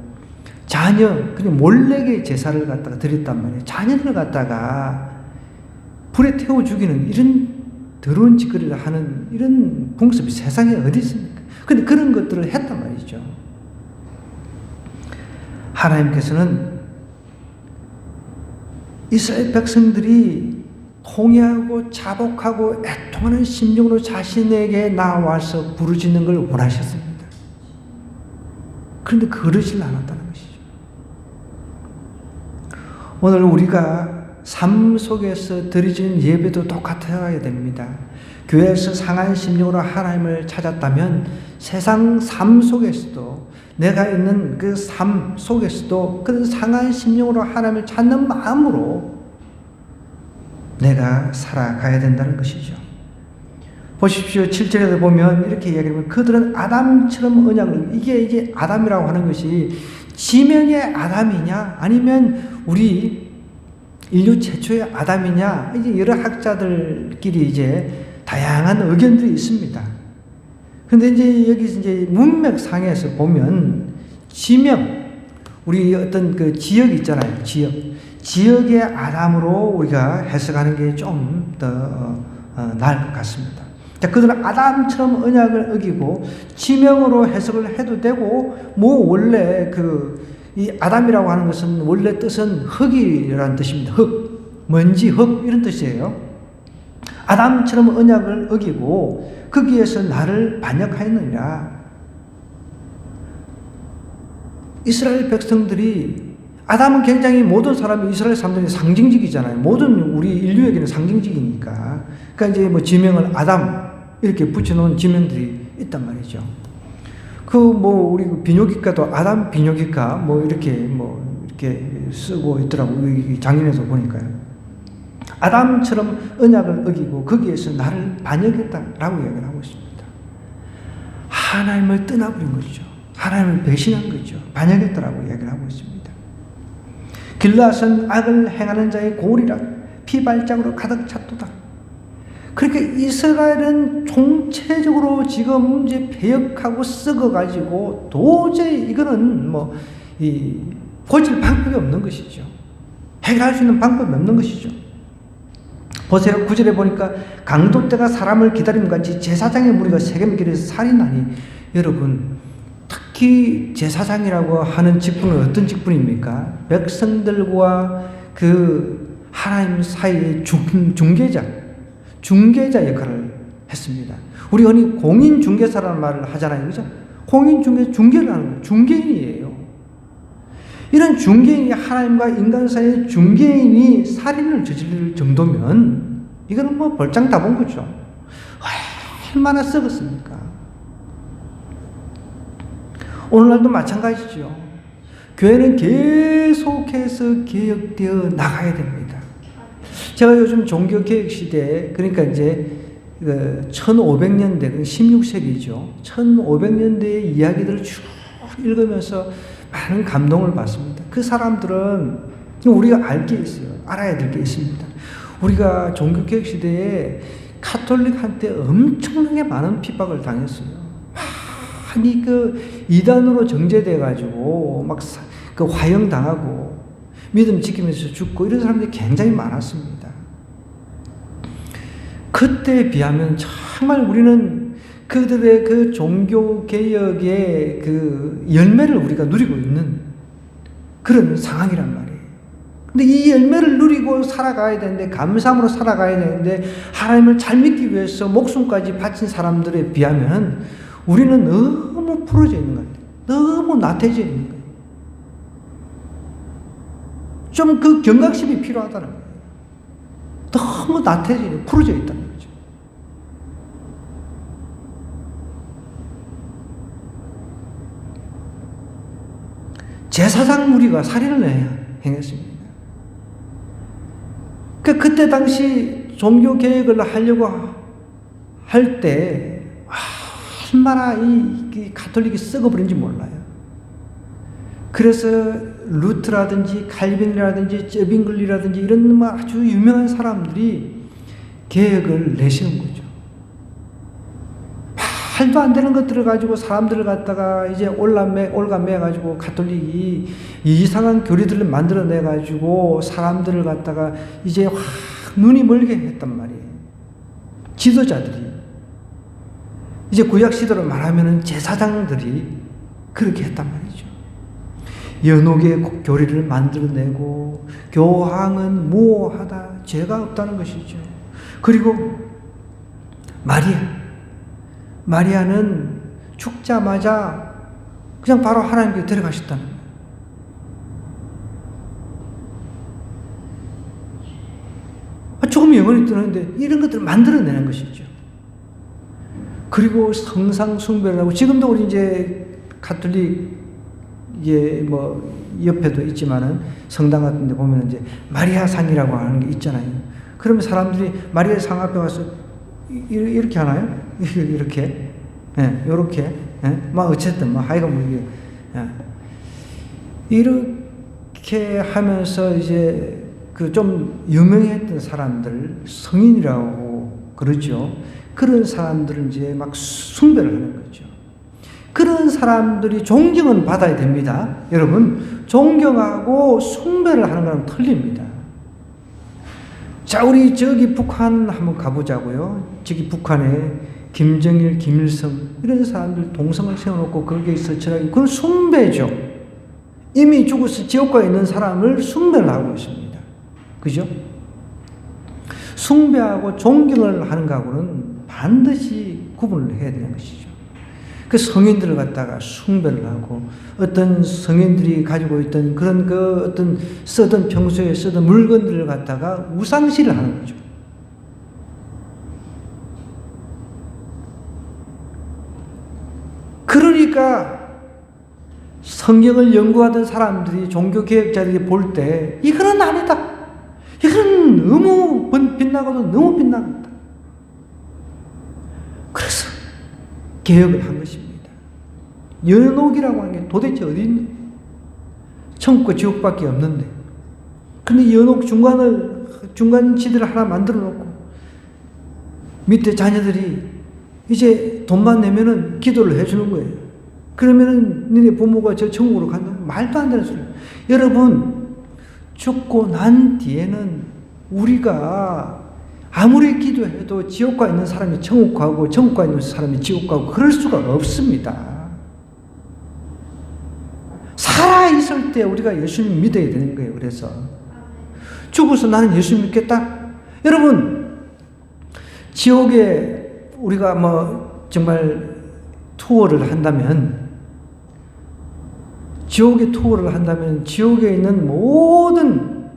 자녀 그냥 몰래게 제사를 갖다가 드렸단 말이에요. 자녀를 갖다가 불에 태워 죽이는 이런 더러운 짓거리를 하는 이런 풍습이 세상에 어디 있습니까? 근데 그런 것들을 했단 말이죠. 하나님께서는 이스라엘 백성들이 통회하고 자복하고 애통하는 심정으로 자신에게 나와서 부르짖는 걸 원하셨습니다. 그런데 그러질 않았다는 것이죠. 오늘 우리가 삶 속에서 드리는 예배도 똑같아야 됩니다. 교회에서 상한 심령으로 하나님을 찾았다면 세상 삶 속에서도 내가 있는 그 삶 속에서도 그 상한 심령으로 하나님을 찾는 마음으로 내가 살아가야 된다는 것이죠. 보십시오. 7절에 보면 이렇게 이야기하면 그들은 아담처럼 언약을, 이게 아담이라고 하는 것이 지명의 아담이냐 아니면 우리 인류 최초의 아담이냐, 이제 여러 학자들끼리 이제 다양한 의견들이 있습니다. 근데 이제 여기 이제 문맥상에서 보면 지명, 우리 어떤 그 지역 있잖아요. 지역의 아담으로 우리가 해석하는 게 좀 더 나을 것 같습니다. 자, 그들은 아담처럼 언약을 어기고 지명으로 해석을 해도 되고, 뭐 원래 이 아담이라고 하는 것은 원래 뜻은 흙이라는 뜻입니다. 흙, 먼지, 흙 이런 뜻이에요. 아담처럼 언약을 어기고 거기에서 나를 반역하였느니라. 이스라엘 백성들이, 아담은 굉장히 모든 사람이 이스라엘 사람들이 상징적이잖아요. 모든 우리 인류에게는 상징적이니까. 그러니까 이제 뭐 지명을 아담 이렇게 붙여놓은 지명들이 있단 말이죠. 우리 비뇨기과도 아담 비뇨기과 이렇게 쓰고 있더라고. 장인에서 보니까요. 아담처럼 언약을 어기고 거기에서 나를 반역했다라고 이야기를 하고 있습니다. 하나님을 떠나버린 거죠. 하나님을 배신한 거죠. 반역했다라고 이야기를 하고 있습니다. 길앗은 악을 행하는 자의 고리라 피발작으로 가득 찼도다. 그러니까 이스라엘은 총체적으로 지금 이제 배역하고 썩어가지고 도저히 이거는 고칠 방법이 없는 것이죠. 해결할 수 있는 방법이 없는 것이죠. 보세요. 9절에 보니까 강도떼가 사람을 기다림 같이 제사장의 무리가 세겜길에서 살인하니, 여러분 특히 특히 제사장이라고 하는 직분은 어떤 직분입니까? 백성들과 그 하나님 사이의 중개자 역할을 했습니다. 우리 흔히 공인중개사라는 말을 하잖아요. 그죠? 중개를 하는 거예요. 중개인이에요. 이런 중개인이 하나님과 인간 사이의 중개인이 살인을 저지를 정도면 이거는 뭐 벌장 다 본 거죠. 얼마나 썩었습니까? 오늘날도 마찬가지죠. 교회는 계속해서 개혁되어 나가야 됩니다. 제가 요즘 종교개혁 시대에, 그러니까 이제 1500년대, 16세기죠. 1500년대의 이야기들을 쭉 읽으면서 많은 감동을 받습니다. 그 사람들은 우리가 알 게 있어요. 알아야 될 게 있습니다. 우리가 종교개혁 시대에 카톨릭한테 엄청나게 많은 핍박을 당했어요. 많이 이단으로 정제돼가지고 그 화형당하고 믿음 지키면서 죽고 이런 사람들이 굉장히 많았습니다. 그때에 비하면 정말 우리는 그들의 그 종교개혁의 그 열매를 우리가 누리고 있는 그런 상황이란 말이에요. 근데 이 열매를 누리고 살아가야 되는데, 감사함으로 살아가야 되는데, 하나님을 잘 믿기 위해서 목숨까지 바친 사람들에 비하면 우리는 너무 풀어져 있는 것 같아요. 너무 나태해져 있는 거예요. 좀 그 경각심이 필요하다는 거예요. 너무 나태해져 있는, 풀어져 있다는 거죠. 제사장 무리가 살인을 행했습니다. 그때 당시 종교 개혁을 하려고 할 때 얼마나 이 가톨릭이 썩어버린지 몰라요. 그래서 루트라든지 칼빈이라든지 쩌빙글리라든지 이런 아주 유명한 사람들이 개혁을 내시는 거죠. 말도 안 되는 것들을 가지고 사람들을 갖다가 이제 올가매가지고 가톨릭이 이상한 교리들을 만들어내가지고 사람들을 갖다가 이제 확 눈이 멀게 했단 말이에요. 지도자들이. 이제 구약 시대로 말하면은 제사장들이 그렇게 했단 말이죠. 연옥의 교리를 만들어내고 교황은 무오하다, 죄가 없다는 것이죠. 그리고 마리아는 죽자마자 그냥 바로 하나님께 데려가셨다는 거예요. 조금 영혼이 뜨는데 이런 것들을 만들어내는 것이죠. 그리고 성상 숭배를 하고, 지금도 우리 이제 가톨릭 옆에도 있지만은 성당 같은 데 보면 이제 마리아 상이라고 하는 게 있잖아요. 그러면 사람들이 마리아 상 앞에 와서 이렇게 하나요? 이렇게, 요렇게, 어쨌든, 하여간 이렇게 하면서 이제 좀 유명했던 사람들, 성인이라고 그러죠. 그런 사람들을 이제 숭배를 하는 거죠. 그런 사람들이 존경은 받아야 됩니다. 여러분, 존경하고 숭배를 하는 거랑 틀립니다. 자, 우리 저기 북한 한번 가보자고요. 저기 북한에 김정일, 김일성 이런 사람들 동성을 세워놓고 거기에서 절하기, 그건 숭배죠. 이미 죽어서 지옥가에 있는 사람을 숭배를 하고 있습니다. 그죠? 숭배하고 존경을 하는 거하고는 반드시 구분을 해야 되는 것이죠. 그 성인들을 갖다가 숭배를 하고, 어떤 성인들이 가지고 있던 그런 어떤 평소에 쓰던 물건들을 갖다가 우상시를 하는 거죠. 그러니까 성경을 연구하던 사람들이, 종교개혁자들이 볼 때 이거는 아니다, 이건 너무 빗나가도 너무 빗나간다. 그래서 개혁을 한 것입니다. 연옥이라고 하는 게 도대체 어디 있는? 천국과 지옥밖에 없는데. 근데 연옥 중간지대를 하나 만들어 놓고, 밑에 자녀들이 이제 돈만 내면은 기도를 해주는 거예요. 그러면은 너네 부모가 저 천국으로 간다. 말도 안 되는 소리예요. 여러분, 죽고 난 뒤에는 우리가 아무리 기도해도 지옥가 있는 사람이 천국 가고 천국 가 있는 사람이 지옥 가고 그럴 수가 없습니다. 살아있을 때 우리가 예수님 믿어야 되는 거예요. 그래서 죽어서 나는 예수 믿겠다. 여러분, 지옥에 우리가 뭐 정말 투어를 한다면, 지옥에 투어를 한다면 지옥에 있는 모든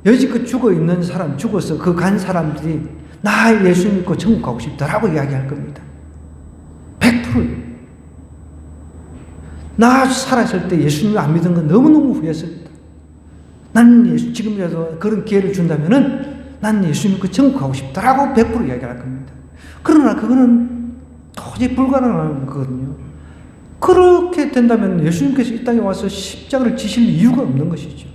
여지껏 죽어 있는 사람, 죽어서 그 간 사람들이 나 예수 믿고 천국 가고 싶다라고 이야기할 겁니다. 100%. 나 살아있을 때 예수님을 안 믿은 건 너무너무 후회스럽다. 나는 지금이라도 그런 기회를 준다면은 나는 예수 믿고 천국 가고 싶다라고 100% 이야기할 겁니다. 그러나 그거는 도저히 불가능한 거거든요. 그렇게 된다면 예수님께서 이 땅에 와서 십자가를 지실 이유가 없는 것이죠.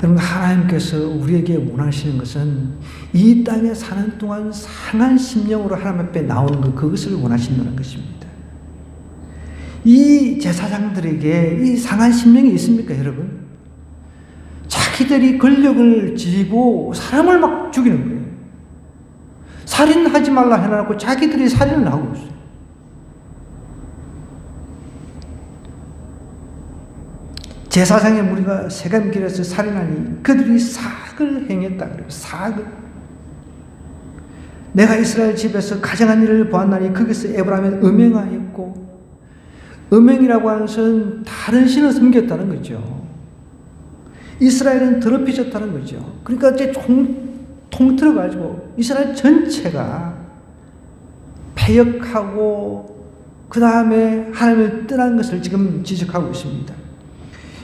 여러분, 하나님께서 우리에게 원하시는 것은 이 땅에 사는 동안 상한 심령으로 하나님 앞에 나오는 것, 그것을 원하신다는 것입니다. 이 제사장들에게 이 상한 심령이 있습니까, 여러분? 자기들이 권력을 쥐고 사람을 막 죽이는 거예요. 살인하지 말라 해놓고 자기들이 살인을 하고 있어요. 제사장의 무리가 세간길에서 살인하니 그들이 사악을 행했다. 그래요. 사악을. 내가 이스라엘 집에서 가정한 일을 보았나니 거기서 에브라임은 음행하였고, 음행이라고 하는 것은 다른 신을 섬겼다는 거죠. 이스라엘은 더럽혀졌다는 거죠. 그러니까 이제 통틀어가지고 이스라엘 전체가 패역하고 그 다음에 하나님을 떠난 것을 지금 지적하고 있습니다.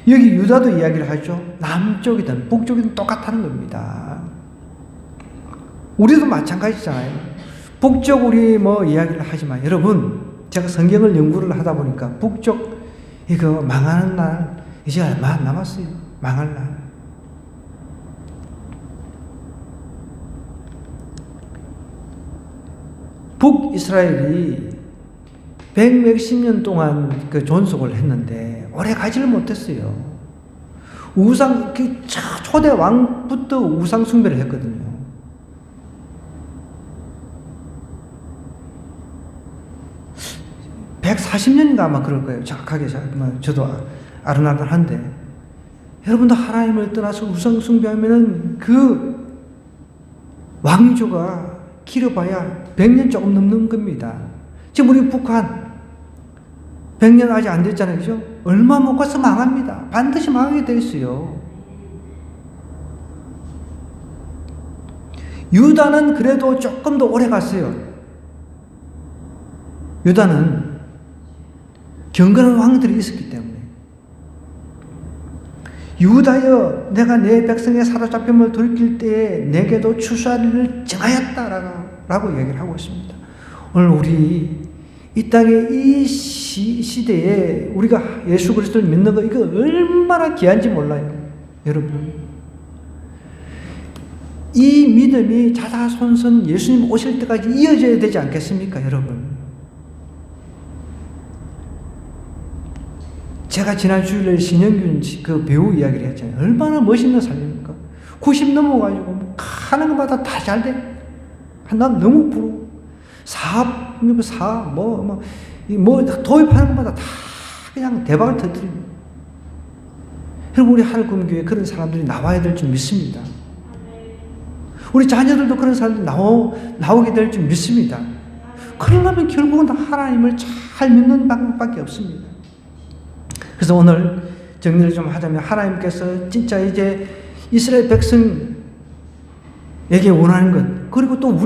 여기 유다도 이야기를 하죠. 남쪽이든 북쪽이든 똑같다는 겁니다. 우리도 마찬가지잖아요. 북쪽 우리 뭐 이야기를 하지만 여러분, 제가 성경을 연구를 하다 보니까 북쪽 이거 망하는 날 이제 얼마 안 남았어요. 망할 날. 북이스라엘이 100몇십 년 동안 그 존속을 했는데 오래 가지를 못했어요. 우상, 초대 왕부터 우상 숭배를 했거든요. (140년인가) 아마 그럴 거예요. 정확하게 저도 아른아른한데, 여러분도 하나님을 떠나서 우상 숭배하면은 그 왕조가 길어봐야 100년 조금 넘는 겁니다. 지금 우리 북한 100년 아직 안 됐잖아요. 그죠? 얼마 못 가서 망합니다. 반드시 망하게 돼 있어요. 유다는 그래도 조금 더 오래 갔어요. 유다는 경건한 왕들이 있었기 때문에. 유다여, 내가 내 백성의 사로잡힘을 돌이킬 때에 내게도 추수하리를 정하였다라고 얘기를 하고 있습니다. 오늘 우리 이 땅에 이 시대에 우리가 예수 그리스도를 믿는 거, 이거 얼마나 귀한지 몰라요. 여러분, 이 믿음이 자자손손 예수님 오실 때까지 이어져야 되지 않겠습니까, 여러분? 제가 지난 주일에 신영균 그 배우 이야기를 했잖아요. 얼마나 멋있는 삶입니까? 90 넘어가지고 뭐 하는 것마다 다 잘 돼. 난 너무 부러워. 사업, 도입하는 것마다 다 그냥 대박을 터뜨립니다. 여러분, 우리 하늘금교회 그런 사람들이 나와야 될 줄 믿습니다. 우리 자녀들도 그런 사람들이 나오게 될 줄 믿습니다. 그러려면 결국은 하나님을 잘 믿는 방법밖에 없습니다. 그래서 오늘 정리를 좀 하자면, 하나님께서 진짜 이제 이스라엘 백성에게 원하는 것, 그리고 또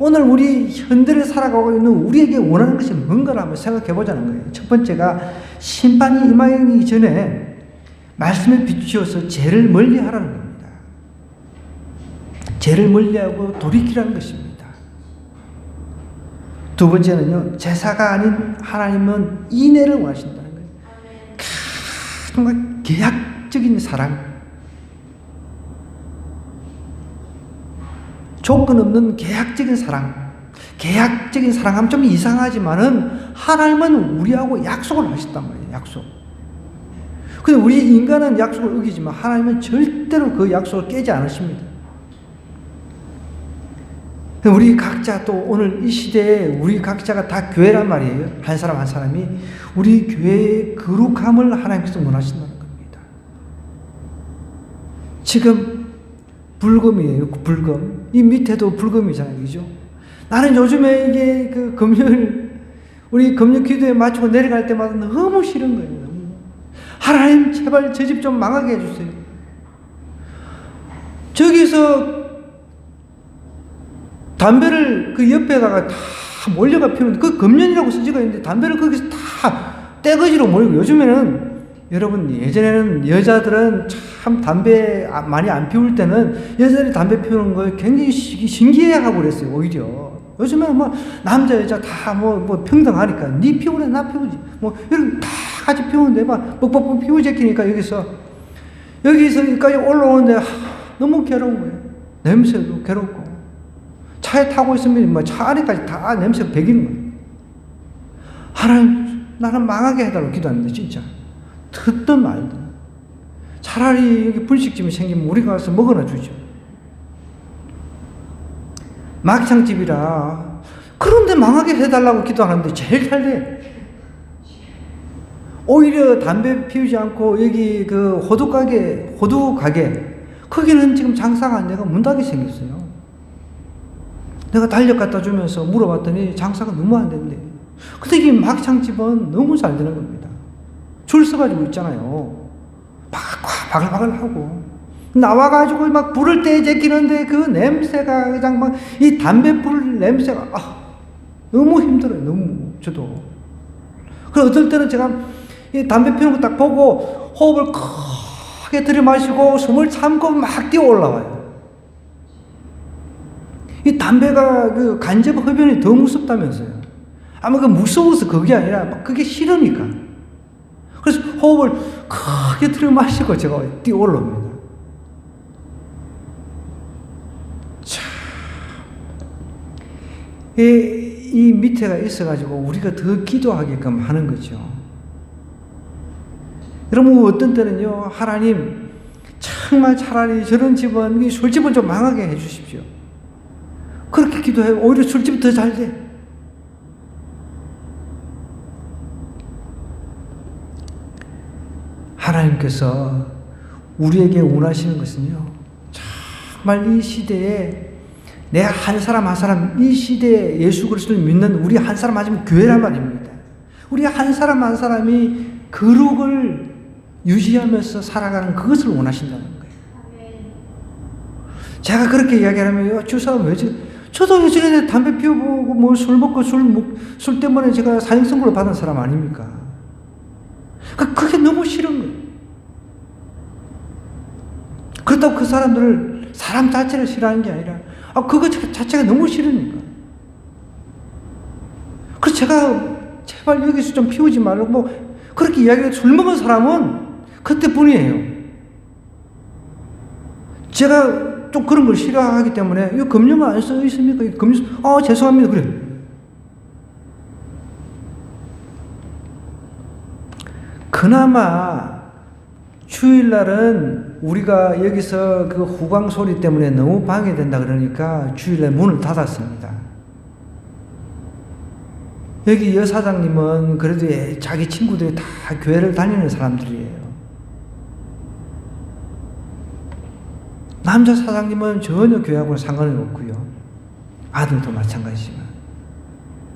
오늘 우리 현대를 살아가고 있는 우리에게 원하는 것이 뭔가를 한번 생각해 보자는 거예요. 첫 번째가 심판이 임하기 전에 말씀에 비추어서 죄를 멀리 하라는 겁니다. 죄를 멀리하고 돌이키라는 것입니다. 두 번째는요, 제사가 아닌 하나님은 인애를 원하신다는 거예요. 정말 계약적인 사랑, 조건 없는 계약적인 사랑. 계약적인 사랑하면 좀 이상하지만은 하나님은 우리하고 약속을 하셨단 말이에요. 약속. 근데 우리 인간은 약속을 어기지만 하나님은 절대로 그 약속을 깨지 않으십니다. 우리 각자 또 오늘 이 시대에 우리 각자가 다 교회란 말이에요. 한 사람 한 사람이 우리 교회의 거룩함을 하나님께서 원하신다는 겁니다. 지금 불금이에요. 불금. 이 밑에도 불금이잖아요. 그죠? 나는 요즘에 이게 그 금요일 우리 금요 기도에 마치고 내려갈 때마다 너무 싫은 거예요. 너무. 하나님 제발 저 집 좀 망하게 해주세요. 저기서 담배를 그 옆에다가 다 몰려가 피우는데 그 금연이라고 쓰지가 있는데 담배를 거기서 다 떼거지로 몰고 요즘에는 여러분 예전에는 여자들은 참 담배 많이 안 피울 때는 여자들이 담배 피우는 걸 굉장히 신기해하고 그랬어요. 오히려 요즘에는 뭐 남자 여자 다 뭐 평등하니까 니 피우래 나 피우지 뭐 이런 다 같이 피우는데 막 뻑뻑뻑 피우제끼니까 여기서까지 올라오는데 너무 괴로운 거예요. 냄새도 괴롭고 차에 타고 있으면 뭐 차 안에까지 다 냄새가 배기는 거예요. 하나님 나는 망하게 해달라고 기도하는데 진짜 듣든 말든 차라리 여기 분식집이 생기면 우리가 가서 먹어나 주죠. 막창집이라 그런데 망하게 해달라고 기도하는데 제일 잘 돼. 오히려 담배 피우지 않고 여기 그 호두 가게 거기는 지금 장사가 안 되고 문 닫게 생겼어요. 내가 달력 갖다 주면서 물어봤더니 장사가 너무 안 된대. 근데 이 막창집은 너무 잘 되는 겁니다. 줄 서가지고 있잖아요. 바글바글하고 나와가지고 막 불을 떼제끼는데 그 냄새가 그냥 막 이 담배불 냄새가 너무 힘들어요. 너무 저도. 그래서 어떨 때는 제가 이 담배 피우는 거 딱 보고 호흡을 크게 들이마시고 숨을 참고 막 뛰어 올라와요. 이 담배가 그 간접 흡연이 더 무섭다면서요. 아마 그 무서워서 그게 아니라 막 그게 싫으니까. 그래서 호흡을 크게 들이마시고 제가 뛰어 올라옵니다. 참, 이 밑에가 있어가지고 우리가 더 기도하게끔 하는 거죠. 여러분 어떤 때는요, 하나님 정말 차라리 저런 집은 이 술집은 좀 망하게 해주십시오. 그렇게 기도해요. 오히려 술집이 더 잘 돼. 하나님께서 우리에게 원하시는 것은요, 정말 이 시대에 내 한 사람 한 사람, 이 시대에 예수 그리스도를 믿는 우리 한 사람 하지만 교회란 말입니다. 우리 한 사람 한 사람이 거룩을 유지하면서 살아가는 그것을 원하신다는 거예요. 제가 그렇게 이야기하면 주사람 왜 저도 예전에 담배 피워보고 뭐 술 먹고 술 때문에 제가 사형 선고를 받은 사람 아닙니까? 그게 너무 싫은 거예요. 그렇다고 그 사람들을 사람 자체를 싫어하는 게 아니라 그거 자체가 너무 싫으니까. 그래서 제가 제발 여기서 좀 피우지 말고 뭐 그렇게 이야기해도 술 먹은 사람은 그때뿐이에요. 제가 좀 그런 걸 싫어하기 때문에 이거 금요만 안 써 있습니까? 금요 죄송합니다. 그래. 그나마 주일날은 우리가 여기서 그 후광 소리 때문에 너무 방해된다 그러니까 주일날 문을 닫았습니다. 여기 여사장님은 그래도 자기 친구들이 다 교회를 다니는 사람들이에요. 남자 사장님은 전혀 교회하고는 상관이 없고요. 아들도 마찬가지지만.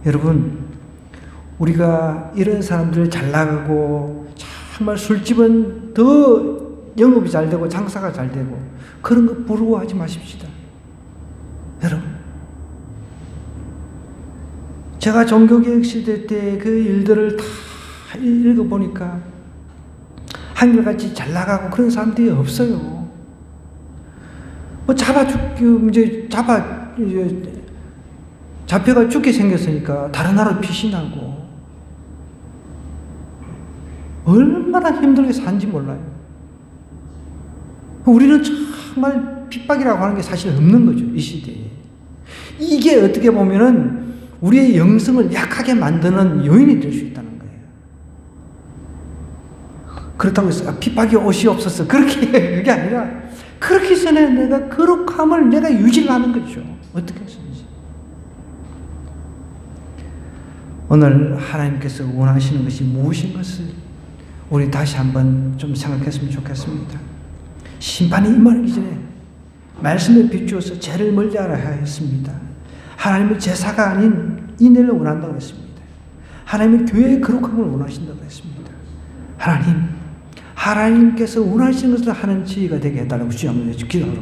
여러분, 우리가 이런 사람들 잘 나가고 정말 술집은 더 영업이 잘 되고 장사가 잘 되고 그런 거 부러워하지 마십시다. 여러분, 제가 종교개혁 시대 때 그 일들을 다 읽어보니까 한결같이 잘 나가고 그런 사람들이 없어요. 뭐 잡혀가 죽게 생겼으니까 다른 나라로 피신하고 얼마나 힘들게 산지 몰라요. 우리는 정말 핍박이라고 하는 게 사실 없는 거죠, 이 시대에. 이게 어떻게 보면은 우리의 영성을 약하게 만드는 요인이 될 수 있다는 거예요. 그렇다고 해서 핍박이 옷이 없었어. 그게 아니라 그렇게 전에 내가 거룩함을 내가 유지를 하는 거죠. 어떻게 해서든지. 오늘 하나님께서 원하시는 것이 무엇인 것을 우리 다시 한번 좀 생각했으면 좋겠습니다. 심판이 임하기 전에 말씀에 비추어서 죄를 멀리하라 하였습니다. 하나님의 제사가 아닌 인내를 원한다고 했습니다. 하나님의 교회의 거룩함을 원하신다고 했습니다. 하나님께서 원하시는 것을 하는 지혜가 되게 해달라고 주여 한번 기도하도록